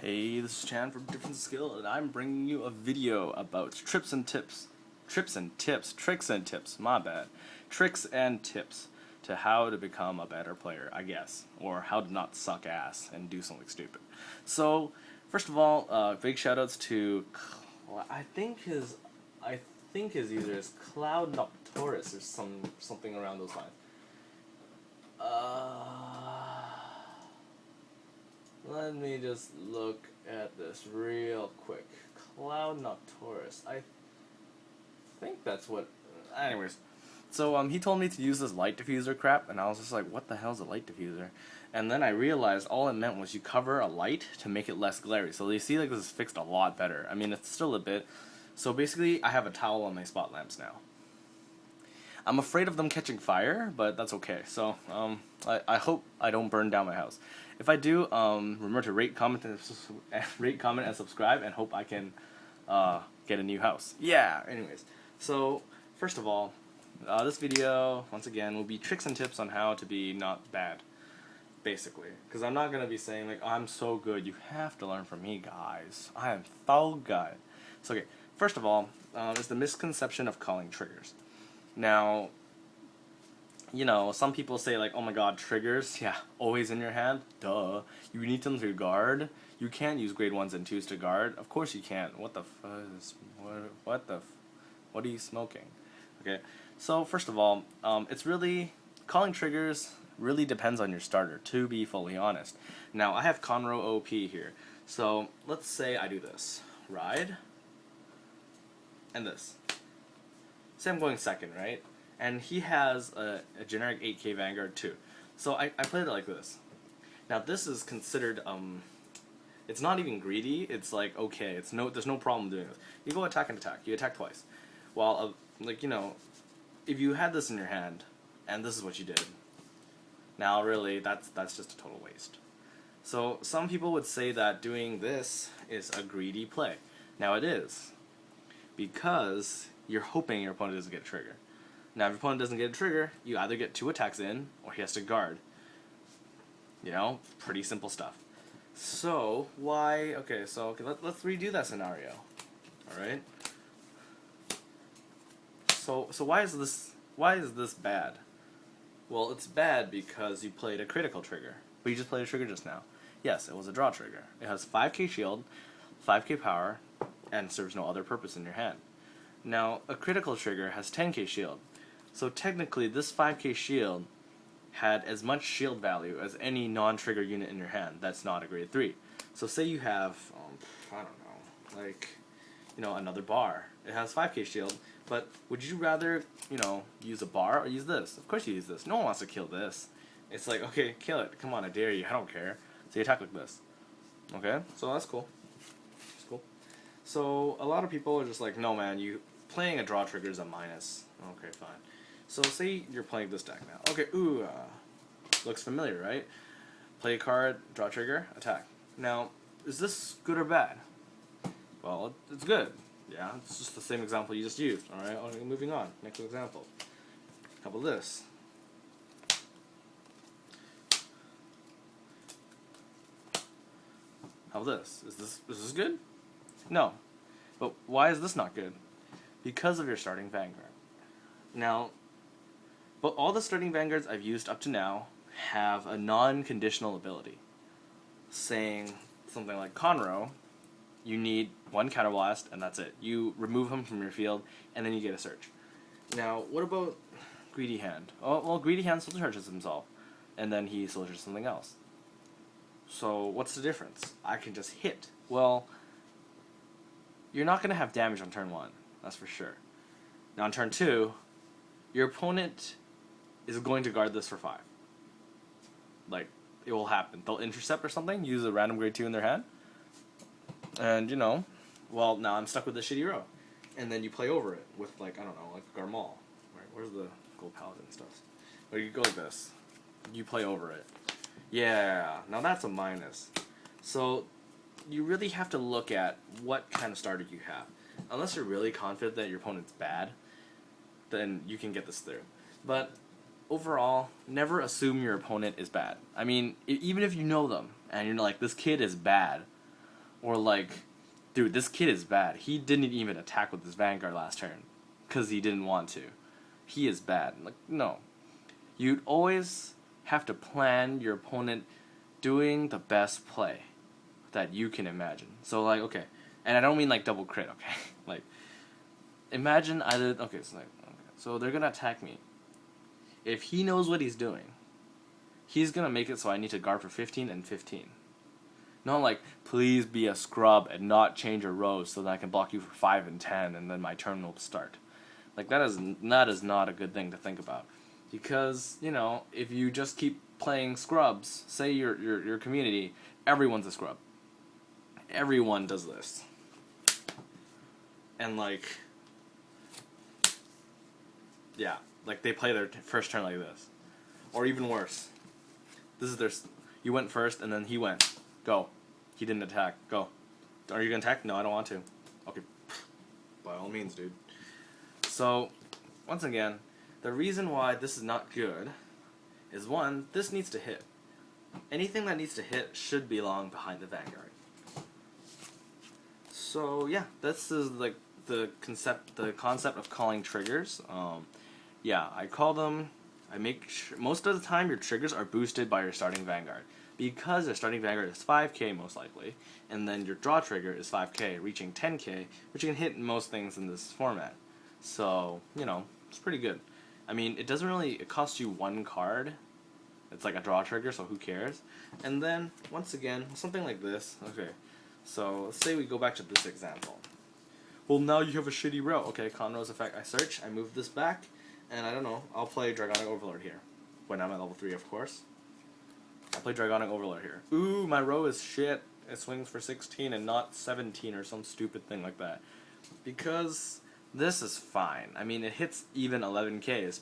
Hey, this is Chan from DifferenceInSkill, and I'm bringing you a video about tricks and tips, my bad, tricks and tips to how to become a better player, I guess, or how to not suck ass and do something stupid. So, first of all, big shoutouts to, I think his user is Cloud Nocturus or something around those lines. Let me just look at this real quick. Cloud Nocturus. I think that's what. Anyways, so he told me to use this light diffuser crap, and I was just like, what the hell is a light diffuser? And then I realized all it meant was you cover a light to make it less glary. So you see, like, this is fixed a lot better. I mean, it's still a bit. So basically, I have a towel on my spot lamps now. I'm afraid of them catching fire, but that's okay. So I hope I don't burn down my house. If I do, remember to rate, comment, and subscribe, and hope I can get a new house. Yeah. Anyways, so first of all, this video once again will be tricks and tips on how to be not bad, basically. Because I'm not gonna be saying like, I'm so good. You have to learn from me, guys. I am so good. So okay. First of all, is the misconception of calling triggers. Now, you know, some people say like, oh my god, triggers, yeah, always in your hand, duh. You need them to guard. You can't use grade 1s and 2s to guard. Of course you can't. What the fuzz? What are you smoking? Okay, so first of all, it's really, calling triggers really depends on your starter, to be fully honest. Now, I have Conroe OP here. So, let's say I do this. Ride. And this. Say I'm going second, right? And he has a generic 8K Vanguard too. So I played it like this. Now this is considered, it's not even greedy, it's like, okay, there's no problem doing this. You go attack and attack, you attack twice. While, like, you know, if you had this in your hand, and this is what you did, now really, that's just a total waste. So some people would say that doing this is a greedy play. Now it is, because you're hoping your opponent doesn't get a trigger. Now, if your opponent doesn't get a trigger, you either get 2 attacks in, or he has to guard. You know, pretty simple stuff. So, okay, let's redo that scenario. Alright? So why is this bad? Well, it's bad because you played a critical trigger. But you just played a trigger just now. Yes, it was a draw trigger. It has 5k shield, 5k power, and serves no other purpose in your hand. Now, a critical trigger has 10k shield, so technically this 5k shield had as much shield value as any non-trigger unit in your hand that's not a grade 3. So say you have, I don't know, like, you know, another bar. It has 5k shield, but would you rather, you know, use a bar or use this? Of course you use this. No one wants to kill this. It's like, okay, kill it. Come on, I dare you. I don't care. So you attack like this. Okay? So that's cool. That's cool. So a lot of people are just like, no man, playing a draw trigger is a minus. Okay, fine. So say you're playing this deck now. Okay, looks familiar, right? Play a card, draw trigger, attack. Now, is this good or bad? Well, it's good. Yeah, it's just the same example you just used. Alright, okay, moving on. Next example. How about this? How about this? Is this good? No. But why is this not good? Because of your starting Vanguard. Now, but all the starting Vanguards I've used up to now have a non-conditional ability. Saying something like Conroe, you need 1 counterblast and that's it. You remove him from your field and then you get a search. Now, what about Greedy Hand? Oh, well, Greedy Hand still charges himself and then he still charges something else. So, what's the difference? I can just hit. Well, you're not going to have damage on turn 1. That's for sure. Now on turn 2, your opponent is going to guard this for 5. Like, it will happen. They'll intercept or something, use a random grade 2 in their hand, and, you know, well, now I'm stuck with the shitty row. And then you play over it with, like, I don't know, like Garmal. Right, where's the gold paladin stuff? Or you go like this. You play over it. Yeah, now that's a minus. So, you really have to look at what kind of starter you have. Unless you're really confident that your opponent's bad, then you can get this through. But overall, never assume your opponent is bad. I mean, even if you know them, and you're like, this kid is bad, Or like, dude, this kid is bad. He didn't even attack with his Vanguard last turn because he didn't want to. He is bad. Like, no. You'd always have to plan your opponent doing the best play that you can imagine. So like, okay, and I don't mean like double crit, okay? Like, imagine either, okay, so they're gonna attack me. If he knows what he's doing, he's gonna make it so I need to guard for 15 and 15. Not like, please be a scrub and not change your rows so that I can block you for 5 and 10 and then my turn will start. Like, that is not a good thing to think about. Because, you know, if you just keep playing scrubs, say your community, everyone's a scrub. Everyone does this. And like, yeah, like they play their first turn like this. Or even worse. This is their, you went first and then he went. Go. He didn't attack. Go. Are you gonna attack? No, I don't want to. Okay. By all means, dude. So, once again, the reason why this is not good is, one, this needs to hit. Anything that needs to hit should belong behind the Vanguard. So yeah, this is like the concept of calling triggers. Yeah, I call them. I make most of the time your triggers are boosted by your starting Vanguard, because your starting Vanguard is 5k most likely, and then your draw trigger is 5k, reaching 10k, which you can hit most things in this format. So, you know, it's pretty good. I mean, it doesn't really, it costs you one card. It's like a draw trigger, so who cares? And then, once again, something like this. Okay, so let's say we go back to this example. Well, now you have a shitty route. Okay, Conroe's effect. I search, I move this back, and I don't know, I'll play Dragonic Overlord here. When I'm at level 3, of course. I'll play Dragonic Overlord here. Ooh, my row is shit. It swings for 16 and not 17 or some stupid thing like that. Because this is fine. I mean, it hits even 11k is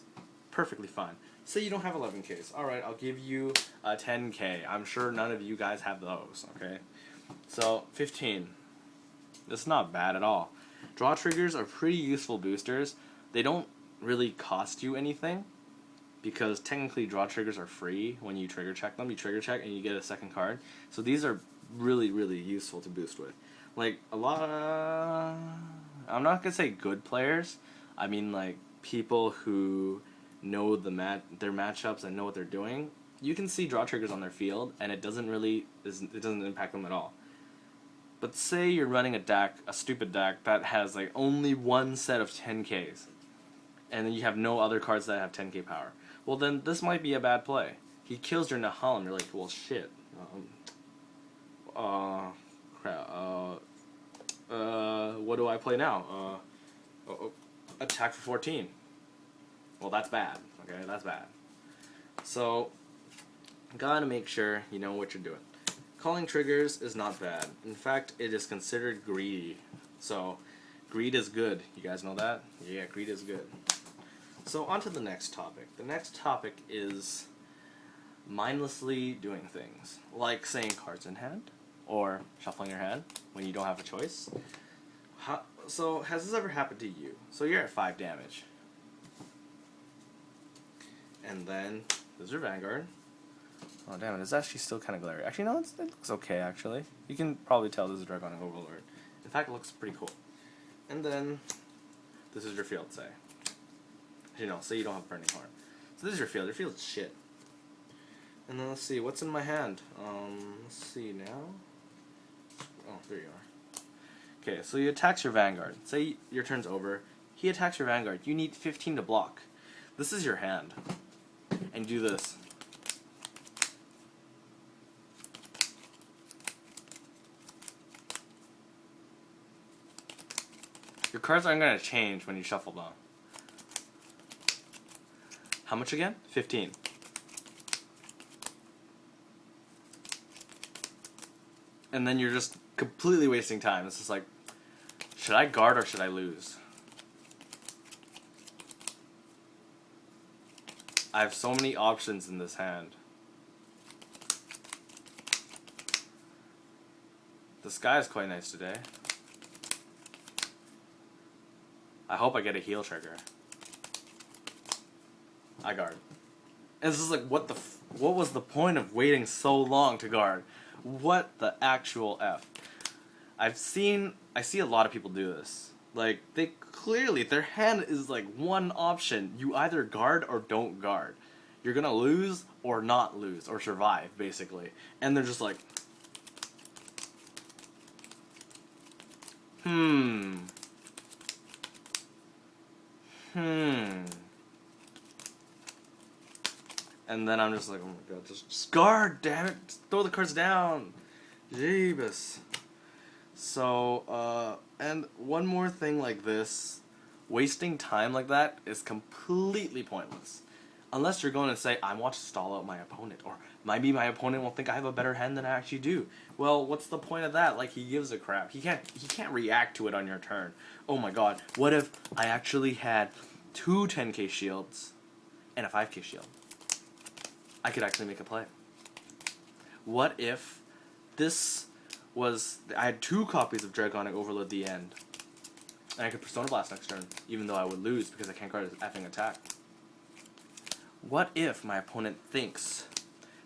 perfectly fine. Say you don't have 11ks. Alright, I'll give you a 10k. I'm sure none of you guys have those, okay? So, 15. It's not bad at all. Draw triggers are pretty useful boosters. They don't really cost you anything, because technically draw triggers are free when you trigger check them. You trigger check and you get a second card. So these are really, really useful to boost with. Like, a lot of, I'm not going to say good players. I mean, like, people who know their matchups and know what they're doing. You can see draw triggers on their field, and it doesn't impact them at all. But say you're running a stupid deck that has like only one set of 10ks, and then you have no other cards that have 10k power. Well, then this might be a bad play. He kills your Nahal, you're like, well, shit. Crap. What do I play now? Attack for 14. Well, that's bad. Okay, that's bad. So, gotta make sure you know what you're doing. Calling triggers is not bad. In fact, it is considered greedy. So, greed is good. You guys know that? Yeah, greed is good. So, on to the next topic. The next topic is mindlessly doing things. Like saying cards in hand, or shuffling your hand when you don't have a choice. So, has this ever happened to you? So, you're at 5 damage. And then, there's your Vanguard. Oh, damn it, it's actually still kind of glary. Actually, no, it looks okay, actually. You can probably tell this is Dragonic Overlord. In fact, it looks pretty cool. And then, this is your field, say. You know, say you don't have Burning Horn. So this is your field. Your field's shit. And then let's see, what's in my hand? Let's see now. Oh, there you are. Okay, so he attacks your Vanguard. Say your turn's over. He attacks your Vanguard. You need 15 to block. This is your hand. And do this. Your cards aren't going to change when you shuffle them. How much again? 15. And then you're just completely wasting time. It's just like, should I guard or should I lose? I have so many options in this hand. The sky is quite nice today. I hope I get a heal trigger. I guard. And it's just like, what was the point of waiting so long to guard? What the actual F? I see a lot of people do this. Like, they clearly, their hand is like one option. You either guard or don't guard. You're gonna lose or not lose, or survive, basically. And they're just like, And then I'm just like, oh my god, just guard, damn it, just throw the cards down. Jeebus. So, and one more thing like this, wasting time like that is completely pointless. Unless you're going to say, I want to stall out my opponent, or maybe my opponent will think I have a better hand than I actually do. Well, what's the point of that? Like, he gives a crap. He can't react to it on your turn. Oh my god, what if I actually had 2 10k shields and a 5k shield? I could actually make a play. What if this was, I had 2 copies of Dragonic Overload at the end, and I could Persona Blast next turn, even though I would lose because I can't guard his effing attack. What if my opponent thinks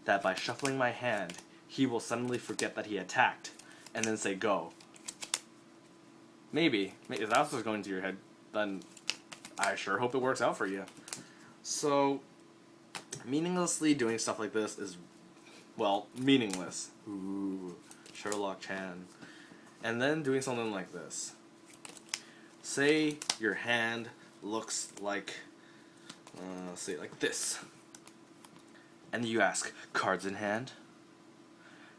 that by shuffling my hand, he will suddenly forget that he attacked, and then say go? Maybe if that's what's going through your head, then I sure hope it works out for you. So, meaninglessly doing stuff like this is, well, meaningless. Ooh, Sherlock Chan. And then doing something like this. Say your hand looks like, say like this. And you ask, cards in hand?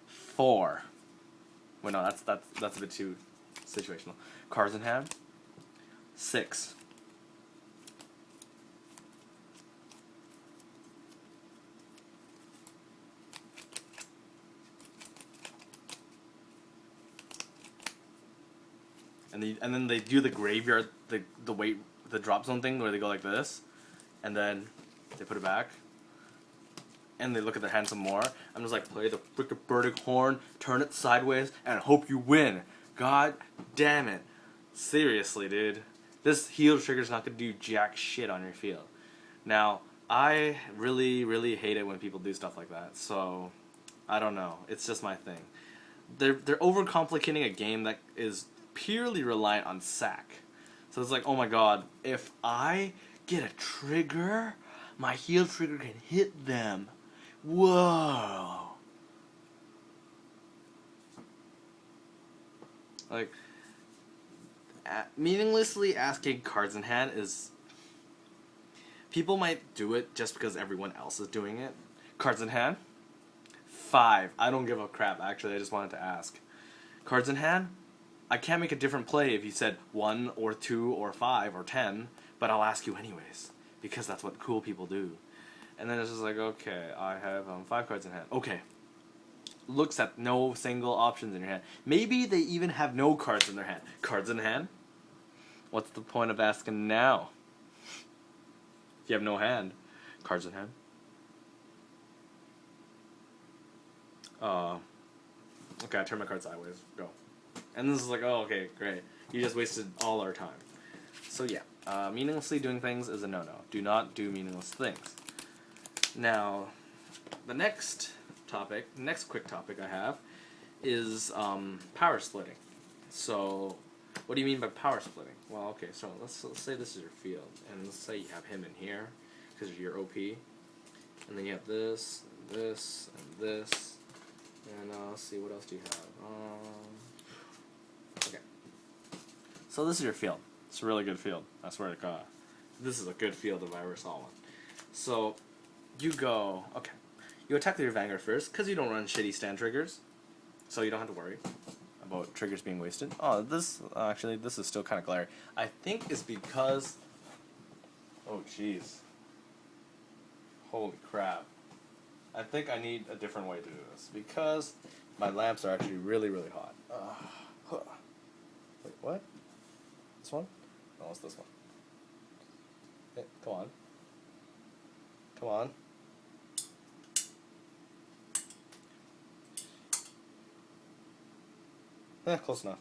4. Wait, no, that's a bit too situational. Cards in hand? 6. And then they do the graveyard, the weight, the drop zone thing where they go like this, and then they put it back, and they look at their hand some more. I'm just like, play the frickin' Burdick Horn, turn it sideways, and hope you win. God damn it. Seriously, dude. This heal trigger's not gonna do jack shit on your field. Now, I really, really hate it when people do stuff like that, so I don't know. It's just my thing. They're overcomplicating a game that is purely reliant on sack. So it's like, oh my god, if I get a trigger, my heal trigger can hit them. Whoa. Like, meaninglessly asking cards in hand is... People might do it just because everyone else is doing it. Cards in hand? 5. I don't give a crap, actually, I just wanted to ask. Cards in hand? I can't make a different play if you said 1 or 2 or 5 or 10, but I'll ask you anyways, because that's what cool people do. And then it's just like, okay, I have 5 cards in hand. Okay. Looks at no single options in your hand. Maybe they even have no cards in their hand. Cards in hand? What's the point of asking now? If you have no hand. Cards in hand? Okay, I turn my card sideways. Go. And this is like, oh, okay, great. You just wasted all our time. So yeah, meaninglessly doing things is a no-no. Do not do meaningless things. Now, the next quick topic I have is power splitting. So, what do you mean by power splitting? Well, okay, so let's say this is your field, and let's say you have him in here, because you're OP, and then you have this, and this, and this, and let's see, what else do you have? Okay. So this is your field. It's a really good field. I swear to God. This is a good field if I ever saw one. So, you go, okay. You attack with your Vanguard first, because you don't run shitty stand triggers. So you don't have to worry about triggers being wasted. Oh, this, actually, this is still kind of glary. I think it's because, oh jeez. Holy crap. I think I need a different way to do this, because my lamps are actually really, really hot. Wait, what? This one? No, it's this one. Hey, come on. Come on. Close enough.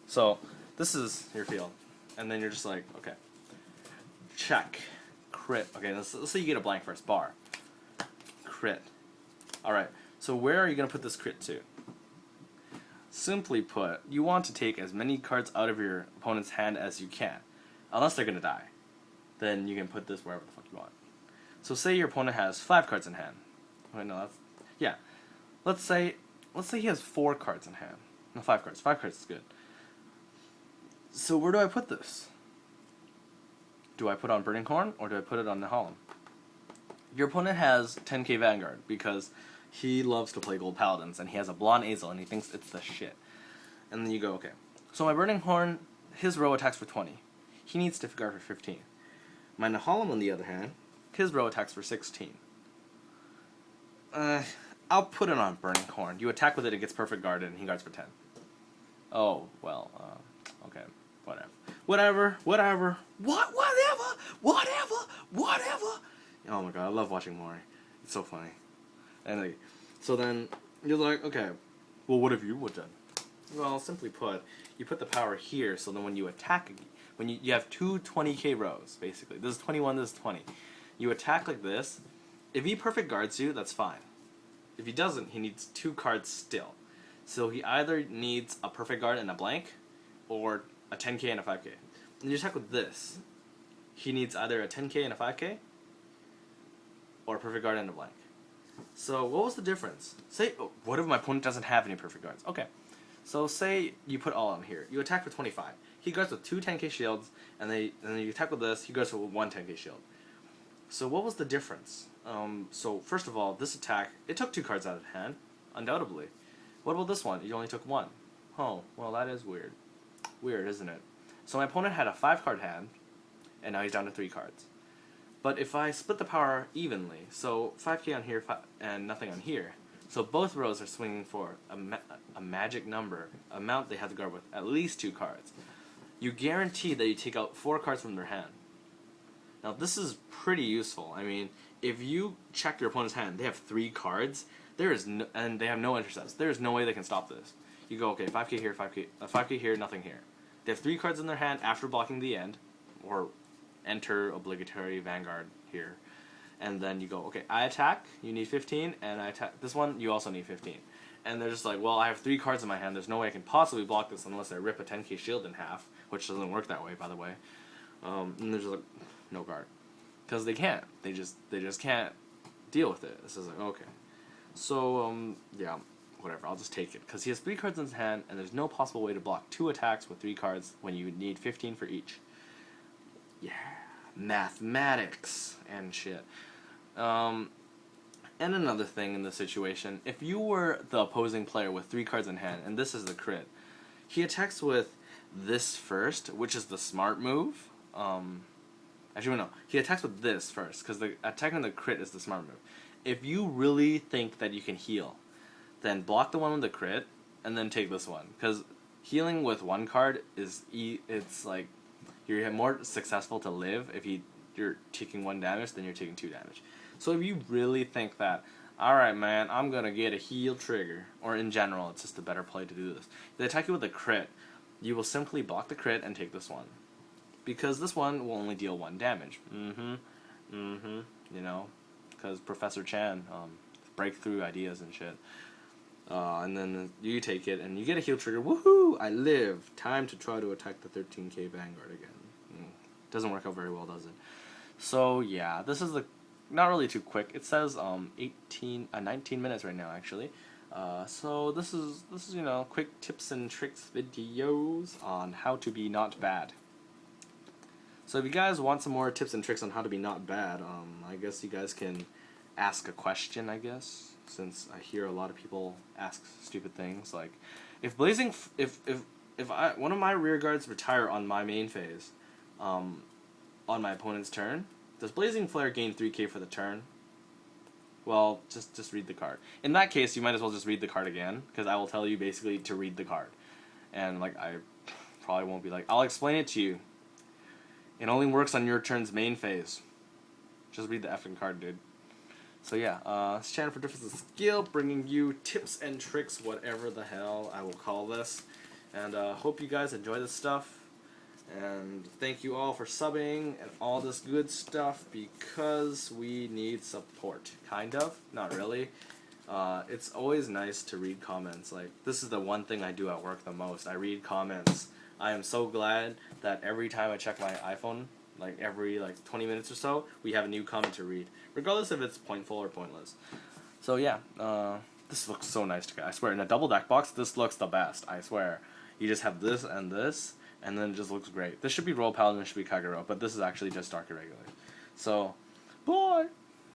So, this is your field. And then you're just like, okay. Check. Crit. Okay, let's say you get a blank first. Bar. Crit. Alright, so where are you going to put this crit to? Simply put, you want to take as many cards out of your opponent's hand as you can. Unless they're going to die. Then you can put this wherever the fuck you want. So say your opponent has 5 cards in hand. Wait, no, that's... Yeah. Let's say he has 4 cards in hand. No, 5 cards. 5 cards is good. So where do I put this? Do I put it on Burning Horn, or do I put it on Nahalem? Your opponent has 10k Vanguard, because he loves to play Gold Paladins, and he has a Blonde Azel, and he thinks it's the shit. And then you go, okay. So my Burning Horn, his row attacks for 20. He needs Stiff Guard for 15. My Nahalem, on the other hand, his row attacks for 16. I'll put it on Burning Horn. You attack with it, it gets perfect guarded, and he guards for 10. Oh, well, okay. Whatever. Whatever. Oh my god, I love watching Maury. It's so funny. And so then, you're like, okay, well, what have you done? Well, simply put, you put the power here, so then when you attack, when you have two 20k rows, basically. This is 21, this is 20. You attack like this. If he perfect guards you, that's fine. If he doesn't, he needs 2 cards still. So he either needs a perfect guard and a blank, or a 10k and a 5k. And you attack with this. He needs either a 10k and a 5k, or a perfect guard and a blank. So what was the difference? Say, what if my opponent doesn't have any perfect guards? Okay. So say you put all on here. You attack for 25. He guards with 2 10k shields, and then you attack with this. He guards with 1 10k shield. So what was the difference? So first of all, this attack, it took 2 cards out of hand, undoubtedly. What about this one? You only took 1. Oh, well, that is weird. Weird, isn't it? So my opponent had a 5-card hand, and now he's down to 3 cards. But if I split the power evenly, so 5k on here and nothing on here, so both rows are swinging for a magic number, amount they have to guard with at least 2 cards. You guarantee that you take out 4 cards from their hand. Now this is pretty useful. I mean, if you check your opponent's hand, they have 3 cards, and they have no intercepts. There is no way they can stop this. You go, okay, 5k here, 5k here, nothing here. They have 3 cards in their hand after blocking the end, or enter obligatory Vanguard here. And then you go, okay, I attack, you need 15, and I attack this one, you also need 15. And they're just like, well, I have 3 cards in my hand, there's no way I can possibly block this unless I rip a 10k shield in half, which doesn't work that way, by the way. And they're just like, no guard. Because they can't. They just can't deal with it. This is like, okay. So, yeah, whatever, I'll just take it. Because he has 3 cards in his hand, and there's no possible way to block 2 attacks with 3 cards when you need 15 for each. Yeah, mathematics and shit. And another thing in this situation, if you were the opposing player with 3 cards in hand, and this is the crit, he attacks with this first, which is the smart move. Actually, no, he attacks with this first, because the attacking the crit is the smart move. If you really think that you can heal, then block the one with the crit, and then take this one. Because healing with 1 card is, it's like, you're more successful to live if you're taking 1 damage than you're taking 2 damage. So if you really think that, alright man, I'm going to get a heal trigger, or in general, it's just a better play to do this. If they attack you with a crit, you will simply block the crit and take this one. Because this one will only deal 1 damage. You know, because Professor Chan, breakthrough ideas and shit. And then you take it, and you get a heal trigger. Woohoo! I live. Time to try to attack the 13k Vanguard again. Doesn't work out very well, does it? So yeah, this is not really too quick. It says 19 minutes right now, actually. So this is you know, quick tips and tricks videos on how to be not bad. So if you guys want some more tips and tricks on how to be not bad, I guess you guys can ask a question, I guess, since I hear a lot of people ask stupid things like, if one of my rear guards retire on my main phase, on my opponent's turn, does Blazing Flare gain 3k for the turn? Well, just read the card. In that case, you might as well just read the card again, because I will tell you basically to read the card. And like, I probably won't be like, I'll explain it to you. It only works on your turn's main phase. Just read the effing card, dude. So yeah, it's channel for DifferenceInSkill, bringing you tips and tricks, whatever the hell I will call this. And hope you guys enjoy this stuff. And thank you all for subbing and all this good stuff, because we need support. Kind of, not really. it's always nice to read comments. Like, this is the one thing I do at work the most. I read comments. I am so glad that every time I check my iPhone, like every 20 minutes or so, we have a new comment to read, regardless if it's pointful or pointless. So yeah, this looks so nice to get. I swear, in a double deck box, this looks the best. I swear. You just have this, and then it just looks great. This should be Royal Paladin, this should be Kagero, but this is actually just Dark Irregular. So, bye!